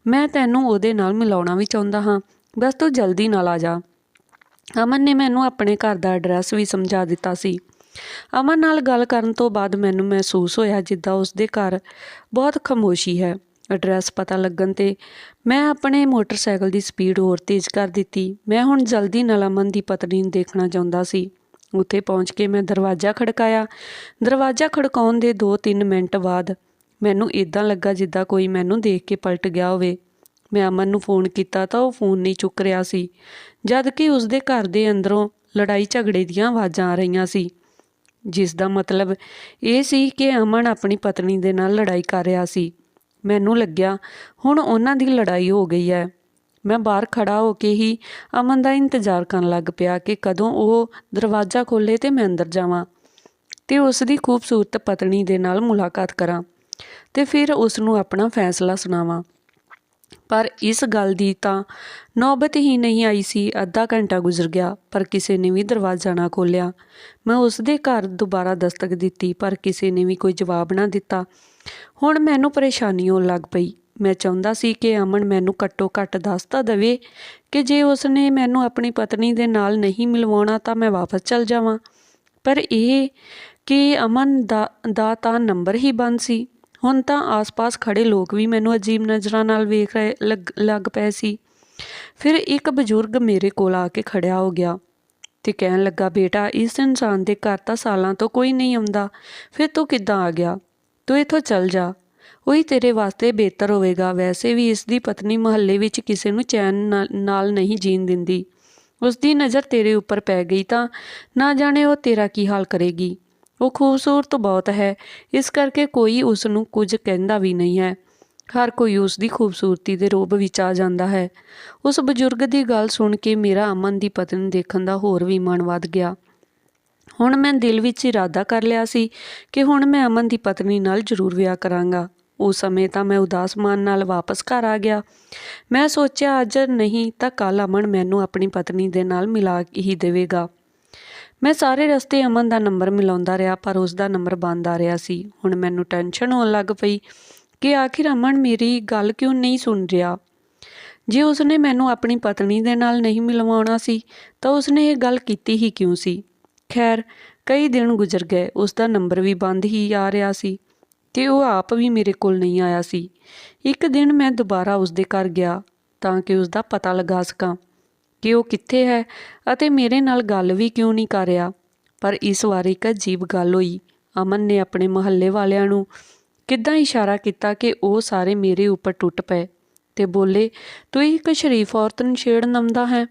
ਮੈਂ ਤੈਨੂੰ ਉਹਦੇ ਨਾਲ ਮਿਲਾਉਣਾ ਵੀ ਚਾਹੁੰਦਾ ਹਾਂ, ਬਸ ਤੂੰ ਜਲਦੀ ਨਾਲ ਆ ਜਾ। ਅਮਨ ਨੇ ਮੈਨੂੰ ਆਪਣੇ ਘਰ ਦਾ ਐਡਰੈਸ ਵੀ ਸਮਝਾ ਦਿੱਤਾ ਸੀ। ਅਮਨ ਨਾਲ ਗੱਲ ਕਰਨ ਤੋਂ ਬਾਅਦ ਮੈਨੂੰ ਮਹਿਸੂਸ ਹੋਇਆ ਜਿੱਦਾਂ ਉਸ ਦੇ ਘਰ ਬਹੁਤ ਖਾਮੋਸ਼ੀ ਹੈ। ਐਡਰੈਸ ਪਤਾ ਲੱਗਣ 'ਤੇ ਮੈਂ ਆਪਣੇ ਮੋਟਰਸਾਈਕਲ ਦੀ ਸਪੀਡ ਹੋਰ ਤੇਜ਼ ਕਰ ਦਿੱਤੀ। ਮੈਂ ਹੁਣ ਜਲਦੀ ਨਾਲ ਅਮਨ ਦੀ ਪਤਨੀ ਨੂੰ ਦੇਖਣਾ ਚਾਹੁੰਦਾ ਸੀ। ਉੱਥੇ ਪਹੁੰਚ ਕੇ ਮੈਂ ਦਰਵਾਜ਼ਾ ਖੜਕਾਇਆ। ਦਰਵਾਜ਼ਾ ਖੜਕਾਉਣ ਦੇ 2-3 ਮਿੰਟ ਬਾਅਦ ਮੈਨੂੰ ਇੱਦਾਂ ਲੱਗਾ ਜਿੱਦਾਂ ਕੋਈ ਮੈਨੂੰ ਦੇਖ ਕੇ ਪਲਟ ਗਿਆ ਹੋਵੇ। ਮੈਂ ਅਮਨ ਨੂੰ ਫੋਨ ਕੀਤਾ ਤਾਂ ਉਹ ਫੋਨ ਨਹੀਂ ਚੁੱਕ ਰਿਹਾ ਸੀ, ਜਦ ਕਿ ਉਸ ਦੇ ਘਰ ਦੇ ਅੰਦਰੋਂ ਲੜਾਈ ਝਗੜੇ ਦੀਆਂ ਆਵਾਜ਼ਾਂ ਆ ਰਹੀਆਂ ਸੀ, ਜਿਸ ਦਾ ਮਤਲਬ ਇਹ ਸੀ ਕਿ ਅਮਨ ਆਪਣੀ ਪਤਨੀ ਦੇ ਨਾਲ ਲੜਾਈ ਕਰ ਰਿਹਾ ਸੀ। ਮੈਨੂੰ ਲੱਗਿਆ ਹੁਣ ਉਹਨਾਂ ਦੀ ਲੜਾਈ ਹੋ ਗਈ ਹੈ। ਮੈਂ ਬਾਹਰ ਖੜਾ ਹੋ ਕੇ ਹੀ ਅਮਨ ਦਾ ਇੰਤਜ਼ਾਰ ਕਰਨ ਲੱਗ ਪਿਆ ਕਿ ਕਦੋਂ ਉਹ ਦਰਵਾਜ਼ਾ ਖੋਲ੍ਹੇ ਅਤੇ ਮੈਂ ਅੰਦਰ ਜਾਵਾਂ ਅਤੇ ਉਸ ਦੀ ਖੂਬਸੂਰਤ ਪਤਨੀ ਦੇ ਨਾਲ ਮੁਲਾਕਾਤ ਕਰਾਂ ਅਤੇ ਫਿਰ ਉਸ ਨੂੰ ਆਪਣਾ ਫੈਸਲਾ ਸੁਣਾਵਾਂ। ਪਰ ਇਸ ਗੱਲ ਦੀ ਤਾਂ ਨੌਬਤ ਹੀ ਨਹੀਂ ਆਈ ਸੀ। ਅੱਧਾ ਘੰਟਾ ਗੁਜ਼ਰ ਗਿਆ ਪਰ ਕਿਸੇ ਨੇ ਵੀ ਦਰਵਾਜ਼ਾ ਨਾ ਖੋਲ੍ਹਿਆ। ਮੈਂ ਉਸ ਦੇ ਘਰ ਦੁਬਾਰਾ ਦਸਤਕ ਦਿੱਤੀ ਪਰ ਕਿਸੇ ਨੇ ਵੀ ਕੋਈ ਜਵਾਬ ਨਾ ਦਿੱਤਾ। ਹੁਣ ਮੈਨੂੰ ਪਰੇਸ਼ਾਨੀ ਹੋਣ ਲੱਗ ਪਈ। ਮੈਂ ਚਾਹੁੰਦਾ ਸੀ ਕਿ ਅਮਨ ਮੈਨੂੰ ਘੱਟੋ ਘੱਟ ਦੱਸ ਤਾਂ ਦੇਵੇ ਕਿ ਜੇ ਉਸਨੇ ਮੈਨੂੰ ਆਪਣੀ ਪਤਨੀ ਦੇ ਨਾਲ ਨਹੀਂ ਮਿਲਵਾਉਣਾ ਤਾਂ ਮੈਂ ਵਾਪਸ ਚੱਲ ਜਾਵਾਂ, ਪਰ ਇਹ ਕਿ ਅਮਨ ਦਾ ਤਾਂ ਨੰਬਰ ਹੀ ਬੰਦ ਸੀ। ਹੁਣ ਤਾਂ ਆਸ-ਪਾਸ ਖੜ੍ਹੇ ਲੋਕ ਵੀ ਮੈਨੂੰ ਅਜੀਬ ਨਜ਼ਰਾਂ ਨਾਲ ਵੇਖ ਰਹੇ ਲੱਗ ਪਏ ਸੀ। ਫਿਰ ਇੱਕ ਬਜ਼ੁਰਗ ਮੇਰੇ ਕੋਲ ਆ ਕੇ ਖੜ੍ਹਾ ਹੋ ਗਿਆ ਅਤੇ ਕਹਿਣ ਲੱਗਾ, ਬੇਟਾ, ਇਸ ਇਨਸਾਨ ਦੇ ਘਰ ਤਾਂ ਸਾਲਾਂ ਤੋਂ ਕੋਈ ਨਹੀਂ ਆਉਂਦਾ, ਫਿਰ ਤੂੰ ਕਿੱਦਾਂ ਆ ਗਿਆ? ਤੂੰ ਇੱਥੋਂ ਚੱਲ ਜਾ, ਉਹੀ ਤੇਰੇ ਵਾਸਤੇ ਬਿਹਤਰ ਹੋਵੇਗਾ। ਵੈਸੇ ਵੀ ਇਸ ਦੀ ਪਤਨੀ ਮੁਹੱਲੇ ਵਿੱਚ ਕਿਸੇ ਨੂੰ ਚੈਨ ਨਾਲ ਨਹੀਂ ਜੀਣ ਦਿੰਦੀ। ਉਸ ਦੀ ਨਜ਼ਰ ਤੇਰੇ ਉੱਪਰ ਪੈ ਗਈ ਤਾਂ ਨਾ ਜਾਣੇ ਉਹ ਤੇਰਾ ਕੀ ਹਾਲ ਕਰੇਗੀ। ਉਹ ਖੂਬਸੂਰਤ ਬਹੁਤ ਹੈ, ਇਸ ਕਰਕੇ ਕੋਈ ਉਸ ਨੂੰ ਕੁਝ ਕਹਿੰਦਾ ਵੀ ਨਹੀਂ ਹੈ। ਹਰ ਕੋਈ ਉਸ ਦੀ ਖੂਬਸੂਰਤੀ ਦੇ ਰੋਬ ਵਿੱਚ ਆ ਜਾਂਦਾ ਹੈ। ਉਸ ਬਜ਼ੁਰਗ ਦੀ ਗੱਲ ਸੁਣ ਕੇ ਮੇਰਾ ਅਮਨ ਦੀ ਪਤਨੀ ਦੇਖਣ ਦਾ ਹੋਰ ਵੀ ਮਨ ਵੱਧ ਗਿਆ। ਹੁਣ ਮੈਂ ਦਿਲ ਵਿੱਚ ਇਰਾਦਾ ਕਰ ਲਿਆ ਸੀ ਕਿ ਹੁਣ ਮੈਂ ਅਮਨ ਦੀ ਪਤਨੀ ਨਾਲ ਜ਼ਰੂਰ ਵਿਆਹ ਕਰਾਂਗਾ। ਉਸ ਸਮੇਂ ਤਾਂ ਮੈਂ ਉਦਾਸ ਮਨ ਨਾਲ ਵਾਪਸ ਘਰ ਆ ਗਿਆ। ਮੈਂ ਸੋਚਿਆ ਅੱਜ ਨਹੀਂ ਤਾਂ ਕੱਲ੍ਹ ਅਮਨ ਮੈਨੂੰ ਆਪਣੀ ਪਤਨੀ ਦੇ ਨਾਲ ਮਿਲਾ ਹੀ ਦੇਵੇਗਾ। ਮੈਂ ਸਾਰੇ ਰਸਤੇ ਅਮਨ ਦਾ ਨੰਬਰ ਮਿਲਾਉਂਦਾ ਰਿਹਾ, ਪਰ ਉਸ ਦਾ ਨੰਬਰ ਬੰਦ ਆ ਰਿਹਾ ਸੀ। ਹੁਣ ਮੈਨੂੰ ਟੈਨਸ਼ਨ ਹੋਣ ਲੱਗ ਪਈ ਕਿ ਆਖਿਰ ਅਮਨ ਮੇਰੀ ਗੱਲ ਕਿਉਂ ਨਹੀਂ ਸੁਣ ਰਿਹਾ। ਜੇ ਉਸਨੇ ਮੈਨੂੰ ਆਪਣੀ ਪਤਨੀ ਦੇ ਨਾਲ ਨਹੀਂ ਮਿਲਵਾਉਣਾ ਸੀ ਤਾਂ ਉਸਨੇ ਇਹ ਗੱਲ ਕੀਤੀ ਹੀ ਕਿਉਂ ਸੀ। ਖੈਰ, ਕਈ ਦਿਨ ਗੁਜ਼ਰ ਗਏ। ਉਸ ਦਾ ਨੰਬਰ ਵੀ ਬੰਦ ਹੀ ਆ ਰਿਹਾ ਸੀ ਤੇ ਉਹ ਆਪ ਵੀ ਮੇਰੇ ਕੋਲ ਨਹੀਂ ਆਇਆ ਸੀ। ਇੱਕ ਦਿਨ ਮੈਂ ਦੁਬਾਰਾ ਉਸਦੇ ਘਰ ਗਿਆ ਤਾਂ ਕਿ ਉਸਦਾ ਪਤਾ ਲਗਾ ਸਕਾਂ ਕਿ ਉਹ ਕਿੱਥੇ ਹੈ ਅਤੇ ਮੇਰੇ ਨਾਲ ਗੱਲ ਵੀ ਕਿਉਂ ਨਹੀਂ ਕਰ ਰਿਹਾ। ਪਰ ਇਸ ਵਾਰ ਇੱਕ ਅਜੀਬ ਗੱਲ ਹੋਈ। ਅਮਨ ਨੇ ਆਪਣੇ ਮੁਹੱਲੇ ਵਾਲਿਆਂ ਨੂੰ ਕਿੱਦਾਂ ਇਸ਼ਾਰਾ ਕੀਤਾ ਕਿ ਉਹ ਸਾਰੇ ਮੇਰੇ ਉੱਪਰ ਟੁੱਟ ਪਏ ਤੇ ਬੋਲੇ, ਤੂੰ ਇੱਕ ਸ਼ਰੀਫ ਔਰਤ ਨੂੰ ਛੇੜਨ ਆਉਂਦਾ ਹੈ?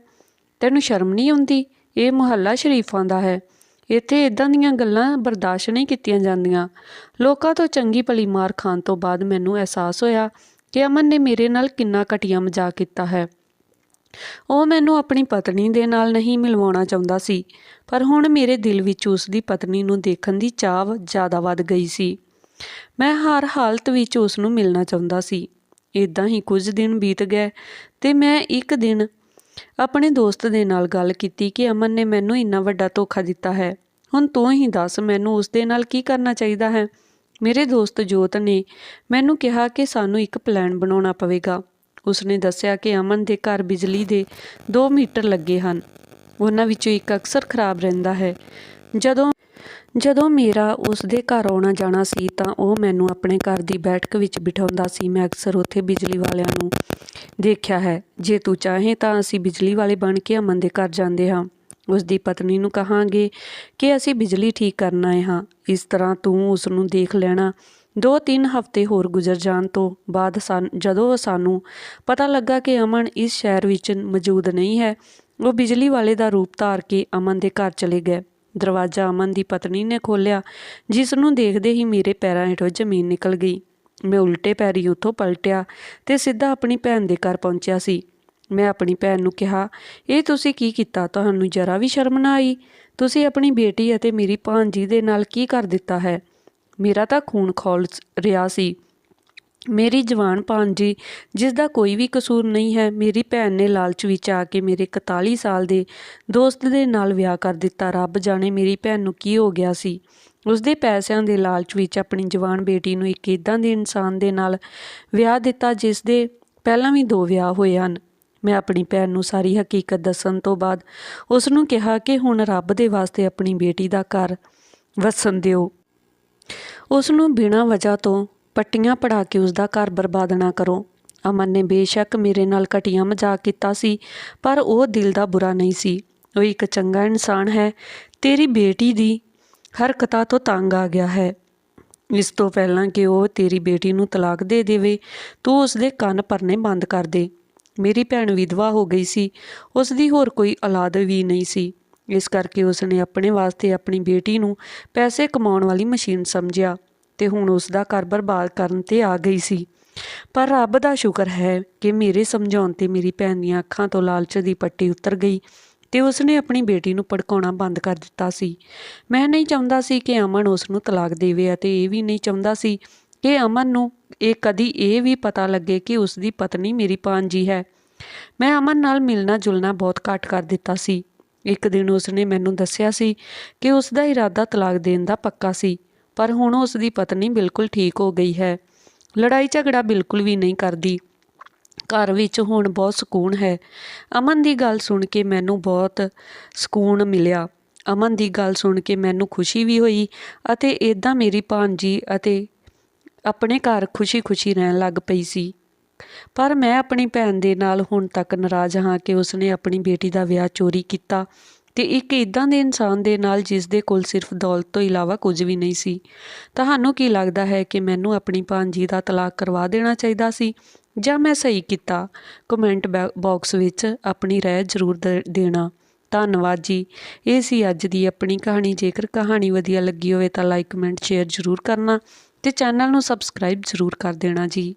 ਤੈਨੂੰ ਸ਼ਰਮ ਨਹੀਂ ਆਉਂਦੀ? ਇਹ ਮੁਹੱਲਾ ਸ਼ਰੀਫਾਂ ਦਾ ਹੈ। ਇੱਥੇ ਇੱਦਾਂ ਦੀਆਂ ਗੱਲਾਂ ਬਰਦਾਸ਼ਤ ਨਹੀਂ ਕੀਤੀਆਂ ਜਾਂਦੀਆਂ। ਲੋਕਾਂ ਤੋਂ ਚੰਗੀ ਭਲੀ ਮਾਰ ਖਾਣ ਤੋਂ ਬਾਅਦ ਮੈਨੂੰ ਅਹਿਸਾਸ ਹੋਇਆ ਕਿ ਅਮਨ ਨੇ ਮੇਰੇ ਨਾਲ ਕਿੰਨਾ ਘਟੀਆ ਮਜ਼ਾਕ ਕੀਤਾ ਹੈ। ਉਹ ਮੈਨੂੰ ਆਪਣੀ ਪਤਨੀ ਦੇ ਨਾਲ ਨਹੀਂ ਮਿਲਵਾਉਣਾ ਚਾਹੁੰਦਾ ਸੀ, ਪਰ ਹੁਣ ਮੇਰੇ ਦਿਲ ਵਿੱਚ ਉਸ ਦੀ ਪਤਨੀ ਨੂੰ ਦੇਖਣ ਦੀ ਚਾਹ ਜ਼ਿਆਦਾ ਵੱਧ ਗਈ ਸੀ। ਮੈਂ ਹਰ ਹਾਲਤ ਵਿੱਚ ਉਸ ਨੂੰ ਮਿਲਣਾ ਚਾਹੁੰਦਾ ਸੀ। ਇੱਦਾਂ ਹੀ ਕੁਝ ਦਿਨ ਬੀਤ ਗਏ ਤੇ ਮੈਂ ਇੱਕ ਦਿਨ ਆਪਣੇ ਦੋਸਤ ਦੇ ਨਾਲ ਗੱਲ ਕੀਤੀ ਕਿ ਅਮਨ ਨੇ ਮੈਨੂੰ ਇੰਨਾ ਵੱਡਾ ਧੋਖਾ ਦਿੱਤਾ ਹੈ। ਹੁਣ ਤੂੰ ਹੀ ਦੱਸ, ਮੈਨੂੰ ਉਸ ਦੇ ਨਾਲ ਕੀ ਕਰਨਾ ਚਾਹੀਦਾ ਹੈ। ਮੇਰੇ ਦੋਸਤ ਜੋਤ ਨੇ ਮੈਨੂੰ ਕਿਹਾ ਕਿ ਸਾਨੂੰ ਇੱਕ ਪਲਾਨ ਬਣਾਉਣਾ ਪਵੇਗਾ। ਉਸਨੇ ਦੱਸਿਆ ਕਿ ਅਮਨ ਦੇ ਘਰ ਬਿਜਲੀ ਦੇ 2 ਮੀਟਰ ਲੱਗੇ ਹਨ। ਉਹਨਾਂ ਵਿੱਚੋਂ ਇੱਕ ਅਕਸਰ ਖਰਾਬ ਰਹਿੰਦਾ ਹੈ। ਜਦੋਂ ਮੇਰਾ ਉਸ ਦੇ ਘਰ ਆਉਣਾ ਜਾਣਾ ਸੀ ਤਾਂ ਉਹ ਮੈਨੂੰ ਆਪਣੇ ਘਰ ਦੀ ਬੈਠਕ ਵਿੱਚ ਬਿਠਾਉਂਦਾ ਸੀ। ਮੈਂ ਅਕਸਰ ਉੱਥੇ ਬਿਜਲੀ ਵਾਲਿਆਂ ਨੂੰ ਦੇਖਿਆ ਹੈ। ਜੇ ਤੂੰ ਚਾਹੇ ਤਾਂ ਅਸੀਂ ਬਿਜਲੀ ਵਾਲੇ ਬਣ ਕੇ ਅਮਨ ਦੇ ਘਰ ਜਾਂਦੇ ਹਾਂ। ਉਸ ਦੀ ਪਤਨੀ ਨੂੰ ਕਹਾਂਗੇ ਕਿ ਅਸੀਂ ਬਿਜਲੀ ਠੀਕ ਕਰਨ ਆਏ ਹਾਂ। ਇਸ ਤਰ੍ਹਾਂ ਤੂੰ ਉਸ ਨੂੰ ਦੇਖ ਲੈਣਾ। 2-3 ਹਫ਼ਤੇ ਹੋਰ ਗੁਜ਼ਰ ਜਾਣ ਤੋਂ ਬਾਅਦ ਜਦੋਂ ਸਾਨੂੰ ਪਤਾ ਲੱਗਾ ਕਿ ਅਮਨ ਇਸ ਸ਼ਹਿਰ ਵਿੱਚ ਮੌਜੂਦ ਨਹੀਂ ਹੈ, ਉਹ ਬਿਜਲੀ ਵਾਲੇ ਦਾ ਰੂਪ ਧਾਰ ਕੇ ਅਮਨ ਦੇ ਘਰ ਚਲੇ ਗਏ। ਦਰਵਾਜ਼ਾ ਅਮਨ ਦੀ ਪਤਨੀ ਨੇ ਖੋਲ੍ਹਿਆ, ਜਿਸ ਨੂੰ ਦੇਖਦੇ ਹੀ ਮੇਰੇ ਪੈਰਾਂ ਹੇਠੋਂ ਜ਼ਮੀਨ ਨਿਕਲ ਗਈ। ਮੈਂ ਉਲਟੇ ਪੈਰੀਂ ਉੱਥੋਂ ਪਲਟਿਆ ਤੇ ਸਿੱਧਾ ਆਪਣੀ ਭੈਣ ਦੇ ਘਰ ਪਹੁੰਚਿਆ ਸੀ। ਮੈਂ ਆਪਣੀ ਭੈਣ ਨੂੰ ਕਿਹਾ, ਇਹ ਤੁਸੀਂ ਕੀ ਕੀਤਾ? ਤੁਹਾਨੂੰ ਜ਼ਰਾ ਵੀ ਸ਼ਰਮ ਨਾ ਆਈ? ਤੁਸੀਂ ਆਪਣੀ ਬੇਟੀ ਅਤੇ ਮੇਰੀ ਭਾਣਜੀ ਦੇ ਨਾਲ ਕੀ ਕਰ ਦਿੱਤਾ ਹੈ? ਮੇਰਾ ਤਾਂ ਖੂਨ ਖੌਲ ਰਿਹਾ ਸੀ। ਮੇਰੀ ਜਵਾਨ ਭਾਣਜੀ, ਜਿਸ ਦਾ ਕੋਈ ਵੀ ਕਸੂਰ ਨਹੀਂ ਹੈ, ਮੇਰੀ ਭੈਣ ਨੇ ਲਾਲਚ ਵਿੱਚ ਆ ਕੇ ਮੇਰੇ 41 ਸਾਲ ਦੇ ਦੋਸਤ ਦੇ ਨਾਲ ਵਿਆਹ ਕਰ ਦਿੱਤਾ। ਰੱਬ ਜਾਣੇ ਮੇਰੀ ਭੈਣ ਨੂੰ ਕੀ ਹੋ ਗਿਆ ਸੀ। ਉਸਦੇ ਪੈਸਿਆਂ ਦੇ ਲਾਲਚ ਵਿੱਚ ਆਪਣੀ ਜਵਾਨ ਬੇਟੀ ਨੂੰ ਇੱਕ ਇੱਦਾਂ ਦੇ ਇਨਸਾਨ ਦੇ ਨਾਲ ਵਿਆਹ ਦਿੱਤਾ ਜਿਸ ਦੇ ਪਹਿਲਾਂ ਵੀ 2 ਵਿਆਹ ਹੋਏ ਹਨ। ਮੈਂ ਆਪਣੀ ਭੈਣ ਨੂੰ ਸਾਰੀ ਹਕੀਕਤ ਦੱਸਣ ਤੋਂ ਬਾਅਦ ਉਸ ਨੂੰ ਕਿਹਾ ਕਿ ਹੁਣ ਰੱਬ ਦੇ ਵਾਸਤੇ ਆਪਣੀ ਬੇਟੀ ਦਾ ਘਰ ਵਸਣ ਦਿਓ। ਉਸ ਨੂੰ ਬਿਨਾਂ ਵਜ੍ਹਾ ਤੋਂ ਪੱਟੀਆਂ ਪੜ੍ਹਾ ਕੇ ਉਸ ਦਾ ਘਰ ਬਰਬਾਦ ਨਾ ਕਰੋ। ਅਮਨ ਨੇ ਬੇਸ਼ੱਕ ਮੇਰੇ ਨਾਲ ਘਟੀਆ ਮਜ਼ਾਕ ਕੀਤਾ ਸੀ, ਪਰ ਉਹ ਦਿਲ ਦਾ ਬੁਰਾ ਨਹੀਂ ਸੀ। ਉਹ ਇੱਕ ਚੰਗਾ ਇਨਸਾਨ ਹੈ। ਤੇਰੀ ਬੇਟੀ ਦੀ ਹਰਕਤਾਂ ਤੋਂ ਤੰਗ ਆ ਗਿਆ ਹੈ। ਇਸ ਤੋਂ ਪਹਿਲਾਂ ਕਿ ਉਹ ਤੇਰੀ ਬੇਟੀ ਨੂੰ ਤਲਾਕ ਦੇ ਦੇਵੇ, ਤੂੰ ਉਸ ਦੇ ਕੰਨ ਭਰਨੇ ਬੰਦ ਕਰ ਦੇ। ਮੇਰੀ ਭੈਣ ਵਿਧਵਾ ਹੋ ਗਈ ਸੀ। ਉਸ ਦੀ ਹੋਰ ਕੋਈ ਔਲਾਦ ਵੀ ਨਹੀਂ ਸੀ। ਇਸ ਕਰਕੇ ਉਸਨੇ ਆਪਣੇ ਵਾਸਤੇ ਆਪਣੀ ਬੇਟੀ ਨੂੰ ਪੈਸੇ ਕਮਾਉਣ ਵਾਲੀ ਮਸ਼ੀਨ ਸਮਝਿਆ ਤੇ ਹੁਣ ਉਸ ਦਾ ਘਰ ਬਰਬਾਦ ਕਰਨ 'ਤੇ ਆ ਗਈ ਸੀ। ਪਰ ਰੱਬ ਦਾ ਸ਼ੁਕਰ ਹੈ ਕਿ ਮੇਰੇ ਸਮਝਾਉਣ 'ਤੇ ਮੇਰੀ ਭੈਣ ਦੀਆਂ ਅੱਖਾਂ ਤੋਂ ਲਾਲਚ ਦੀ ਪੱਟੀ ਉਤਰ ਗਈ ਤੇ ਉਸਨੇ ਆਪਣੀ ਬੇਟੀ ਨੂੰ ਭੜਕਾਉਣਾ ਬੰਦ ਕਰ ਦਿੱਤਾ ਸੀ। ਮੈਂ ਨਹੀਂ ਚਾਹੁੰਦਾ ਸੀ ਕਿ ਅਮਨ ਉਸ ਨੂੰ ਤਲਾਕ ਦੇਵੇ ਅਤੇ ਇਹ ਵੀ ਨਹੀਂ ਚਾਹੁੰਦਾ ਸੀ ਕਿ ਅਮਨ ਨੂੰ ਕਦੀ ਇਹ ਵੀ ਪਤਾ ਲੱਗੇ ਕਿ ਉਸ ਦੀ ਪਤਨੀ ਮੇਰੀ ਭਾਣਜੀ ਹੈ। ਮੈਂ ਅਮਨ ਨਾਲ ਮਿਲਣਾ ਜੁਲਣਾ ਬਹੁਤ ਘੱਟ ਕਰ ਦਿੱਤਾ ਸੀ। ਇੱਕ ਦਿਨ ਉਸਨੇ ਮੈਨੂੰ ਦੱਸਿਆ ਸੀ ਕਿ ਉਸ ਦਾ ਇਰਾਦਾ ਤਲਾਕ ਦੇਣ ਦਾ ਪੱਕਾ ਸੀ, ਪਰ ਹੁਣ ਉਸ ਦੀ ਪਤਨੀ ਬਿਲਕੁਲ ਠੀਕ ਹੋ ਗਈ ਹੈ। ਲੜਾਈ ਝਗੜਾ ਬਿਲਕੁਲ ਵੀ ਨਹੀਂ ਕਰਦੀ। ਘਰ ਵਿੱਚ ਹੁਣ ਬਹੁਤ ਸਕੂਨ ਹੈ। ਅਮਨ ਦੀ ਗੱਲ ਸੁਣ ਕੇ ਮੈਨੂੰ ਬਹੁਤ ਸਕੂਨ ਮਿਲਿਆ। ਅਮਨ ਦੀ ਗੱਲ ਸੁਣ ਕੇ ਮੈਨੂੰ ਖੁਸ਼ੀ ਵੀ ਹੋਈ ਅਤੇ ਇੱਦਾਂ ਮੇਰੀ ਭਾਣਜੀ ਅਤੇ ਆਪਣੇ ਘਰ ਖੁਸ਼ੀ-ਖੁਸ਼ੀ ਰਹਿਣ ਲੱਗ ਪਈ ਸੀ। ਪਰ ਮੈਂ ਆਪਣੀ ਭੈਣ ਦੇ ਨਾਲ ਹੁਣ ਤੱਕ ਨਾਰਾਜ਼ ਹਾਂ ਕਿ ਉਸਨੇ ਆਪਣੀ ਬੇਟੀ ਦਾ ਵਿਆਹ ਚੋਰੀ ਕੀਤਾ ਤੇ ਇੱਕ ਇੱਦਾਂ ਦੇ ਇਨਸਾਨ ਦੇ ਨਾਲ ਜਿਸ ਦੇ ਕੋਲ ਸਿਰਫ ਦੌਲਤ ਤੋਂ ਇਲਾਵਾ ਕੁਝ ਵੀ ਨਹੀਂ ਸੀ। ਤੁਹਾਨੂੰ ਕੀ ਲੱਗਦਾ ਹੈ ਕਿ ਮੈਨੂੰ ਆਪਣੀ ਭਾਣਜੀ ਦਾ ਤਲਾਕ ਕਰਵਾ ਦੇਣਾ ਚਾਹੀਦਾ ਸੀ ਜਾਂ ਮੈਂ ਸਹੀ ਕੀਤਾ? ਕਮੈਂਟ ਬਾਕਸ ਵਿੱਚ ਆਪਣੀ ਰਾਏ ਜ਼ਰੂਰ ਦੇਣਾ। ਧੰਨਵਾਦ ਜੀ। ਇਹ ਸੀ ਅੱਜ ਦੀ ਆਪਣੀ ਕਹਾਣੀ। ਜੇਕਰ ਕਹਾਣੀ ਵਧੀਆ ਲੱਗੀ ਹੋਵੇ ਤਾਂ ਲਾਈਕ, ਕਮੈਂਟ, ਸ਼ੇਅਰ ਜ਼ਰੂਰ ਕਰਨਾ ਤੇ ਚੈਨਲ ਨੂੰ ਸਬਸਕ੍ਰਾਈਬ ਜ਼ਰੂਰ ਕਰ ਦੇਣਾ ਜੀ।